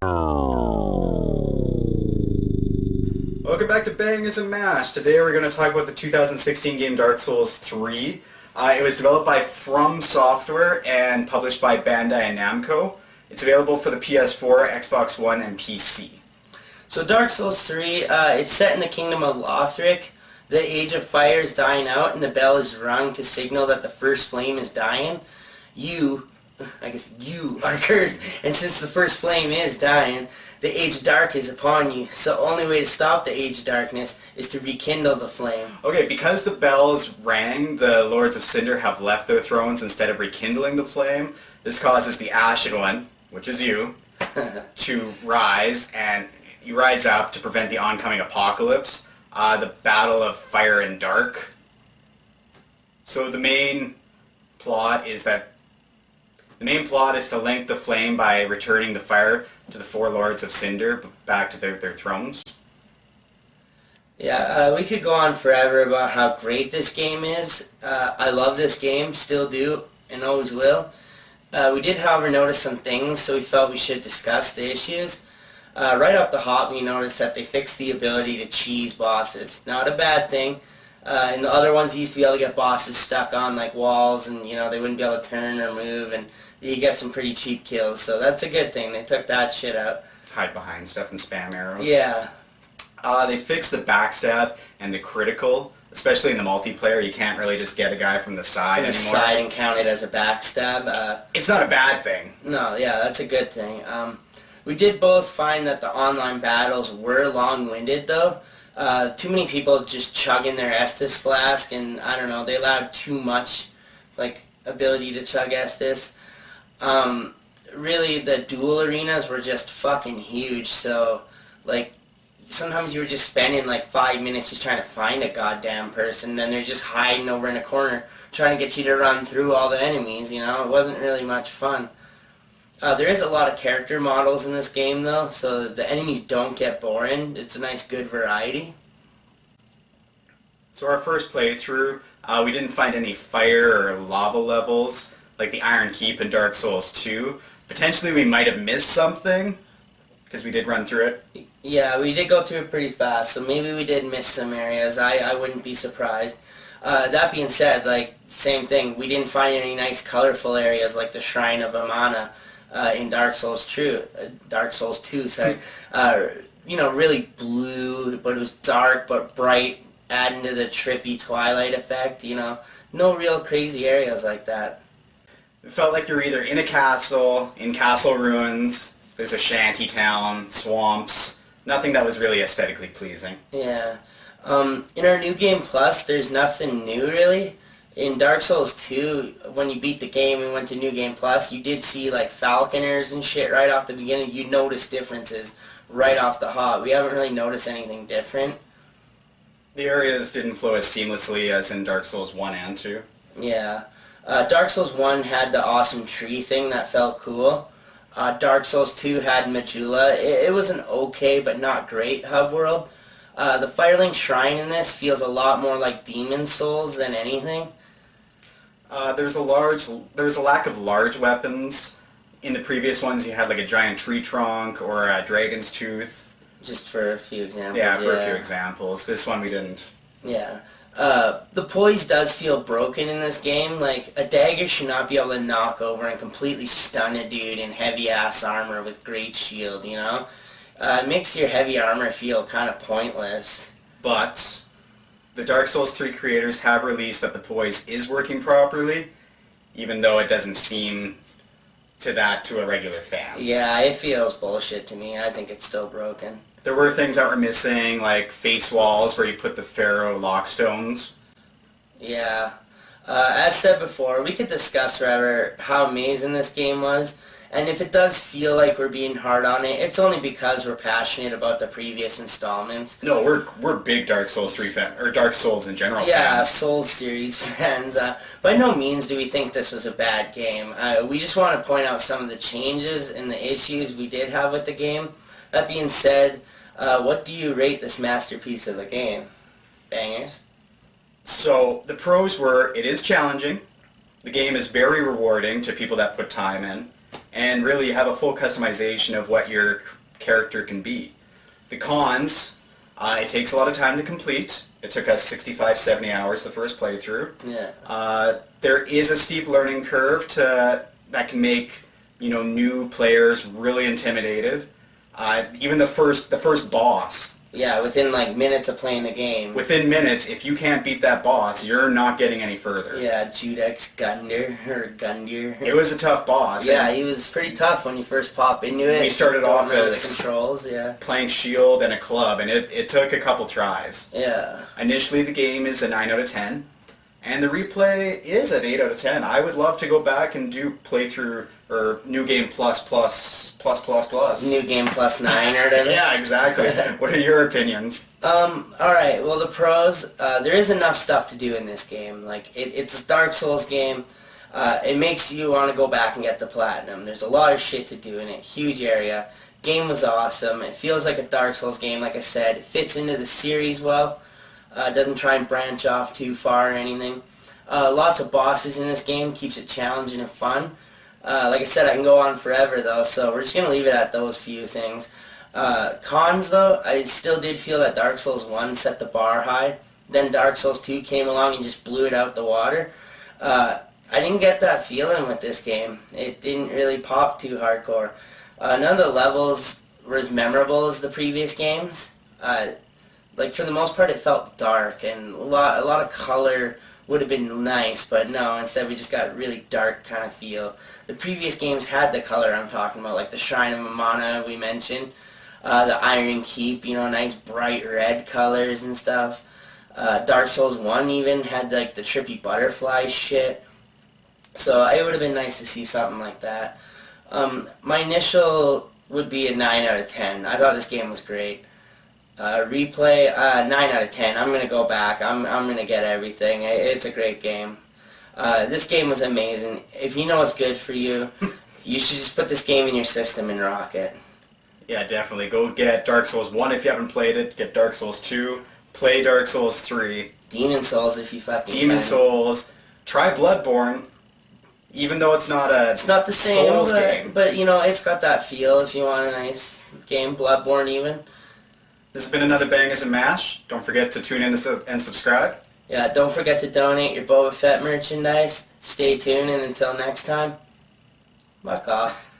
Welcome back to Bangerz and Mash. Today we're going to talk about the 2016 game Dark Souls 3. It was developed by From Software and published by Bandai and Namco. It's available for the PS4, Xbox One, and PC. So Dark Souls 3, it's set in the kingdom of Lothric. The Age of Fire is dying out and the bell is rung to signal that the first flame is dying. You are cursed, and since the first flame is dying, the Age of Dark is upon you. So the only way to stop the Age of Darkness is to rekindle the flame. Okay, because the bells rang, the Lords of Cinder have left their thrones instead of rekindling the flame. This causes the Ashen One, which is you, to rise, and you rise up to prevent the oncoming apocalypse. The Battle of Fire and Dark. So the main plot is to link the flame by returning the fire to the four Lords of Cinder back to their thrones. Yeah, we could go on forever about how great this game is. I love this game, still do, and always will. We did, however, notice some things, so we felt we should discuss the issues. Right off the hop, we noticed that they fixed the ability to cheese bosses. Not a bad thing. In the other ones, you used to be able to get bosses stuck on like walls, and they wouldn't be able to turn or move, and you get some pretty cheap kills. So that's a good thing. They took that shit out. Hide behind stuff and spam arrows. Yeah. They fixed the backstab and the critical, especially in the multiplayer. You can't really just get a guy from the side anymore. From the side and count it as a backstab. It's not a bad thing. No, yeah, that's a good thing. We did both find that the online battles were long-winded, though. Too many people just chugging their Estus flask, and I don't know, they allowed too much, ability to chug Estus. Really, the duel arenas were just fucking huge, so, sometimes you were just spending, 5 minutes just trying to find a goddamn person, and then they're just hiding over in a corner trying to get you to run through all the enemies, It wasn't really much fun. There is a lot of character models in this game, though, so the enemies don't get boring. It's a nice, good variety. So our first playthrough, we didn't find any fire or lava levels, like the Iron Keep in Dark Souls 2. Potentially we might have missed something, because we did run through it. Yeah, we did go through it pretty fast, so maybe we did miss some areas. I wouldn't be surprised. That being said, same thing, we didn't find any nice, colorful areas like the Shrine of Amana. In Dark Souls 2, sorry. Really blue, but it was dark but bright, adding to the trippy Twilight effect, No real crazy areas like that. It felt like you're either in a castle, in castle ruins, there's a shanty town, swamps, nothing that was really aesthetically pleasing. Yeah. In our New Game Plus, there's nothing new, really. In Dark Souls 2, when you beat the game and went to New Game Plus, you did see falconers and shit right off the beginning. You noticed differences right off the hop. We haven't really noticed anything different. The areas didn't flow as seamlessly as in Dark Souls 1 and 2. Yeah. Dark Souls 1 had the awesome tree thing that felt cool. Dark Souls 2 had Majula. It was an okay but not great hub world. The Firelink Shrine in this feels a lot more like Demon Souls than anything. There's a lack of large weapons. In the previous ones, you had a giant tree trunk or a dragon's tooth. Just for a few examples. Yeah, for a few examples. This one we didn't. Yeah. The poise does feel broken in this game. A dagger should not be able to knock over and completely stun a dude in heavy-ass armor with great shield, It makes your heavy armor feel kind of pointless. But the Dark Souls 3 creators have released that the poise is working properly, even though it doesn't seem to a regular fan. Yeah, it feels bullshit to me. I think it's still broken. There were things that were missing, like face walls where you put the Pharaoh lockstones. Yeah. As said before, we could discuss forever how amazing this game was. And if it does feel like we're being hard on it, it's only because we're passionate about the previous installments. No, we're big Dark Souls 3 fans, or Dark Souls in general yeah, fans. Souls series fans. By no means do we think this was a bad game. We just want to point out some of the changes and the issues we did have with the game. That being said, what do you rate this masterpiece of a game? Bangers? So, the pros were, it is challenging. The game is very rewarding to people that put time in. and really you have a full customization of what your character can be. The cons, it takes a lot of time to complete. It took us 65, 70 hours the first playthrough. Yeah. There is a steep learning curve that can make new players really intimidated. Even the first boss. Yeah, within like minutes of playing the game. Within minutes, if you can't beat that boss, you're not getting any further. Yeah, Judex Gundyr. It was a tough boss. Yeah, he was pretty tough when you first pop into it. We started off as the controls, yeah. playing shield and a club, and it took a couple tries. Yeah. Initially, the game is a 9 out of 10, and the replay is an 8 out of 10. I would love to go back and do playthrough or new game plus. New game plus 9 or whatever. Yeah, exactly. What are your opinions? Alright, well the pros, there is enough stuff to do in this game. Like, it's a Dark Souls game. It makes you want to go back and get the platinum. There's a lot of shit to do in it. Huge area. Game was awesome. It feels like a Dark Souls game, like I said. It fits into the series well. It doesn't try and branch off too far or anything. Lots of bosses in this game. Keeps it challenging and fun. Like I said, I can go on forever though, so we're just going to leave it at those few things. Cons though, I still did feel that Dark Souls 1 set the bar high. Then Dark Souls 2 came along and just blew it out the water. I didn't get that feeling with this game. It didn't really pop too hardcore. None of the levels were as memorable as the previous games. Like for the most part it felt dark and a lot of color would have been nice, but no, instead we just got really dark kind of feel. The previous games had the color I'm talking about, like the Shrine of Amana we mentioned, the Iron Keep, nice bright red colors and stuff. Dark Souls 1 even had like the trippy butterfly shit. So it would have been nice to see something like that. My initial would be a 9 out of 10. I thought this game was great. Replay, 9 out of 10. I'm going to go back. I'm going to get everything. It's a great game. This game was amazing. If you know what's good for you, you should just put this game in your system and rock it. Yeah, definitely. Go get Dark Souls 1 if you haven't played it. Get Dark Souls 2. Play Dark Souls 3. Demon Souls if you fucking Demon can. Souls. Try Bloodborne. Even though it's not the same, Souls game. But it's got that feel if you want a nice game. Bloodborne even. This has been another Bangerz and Mash. Don't forget to tune in and subscribe. Yeah, don't forget to donate your Boba Fett merchandise. Stay tuned, and until next time, fuck off.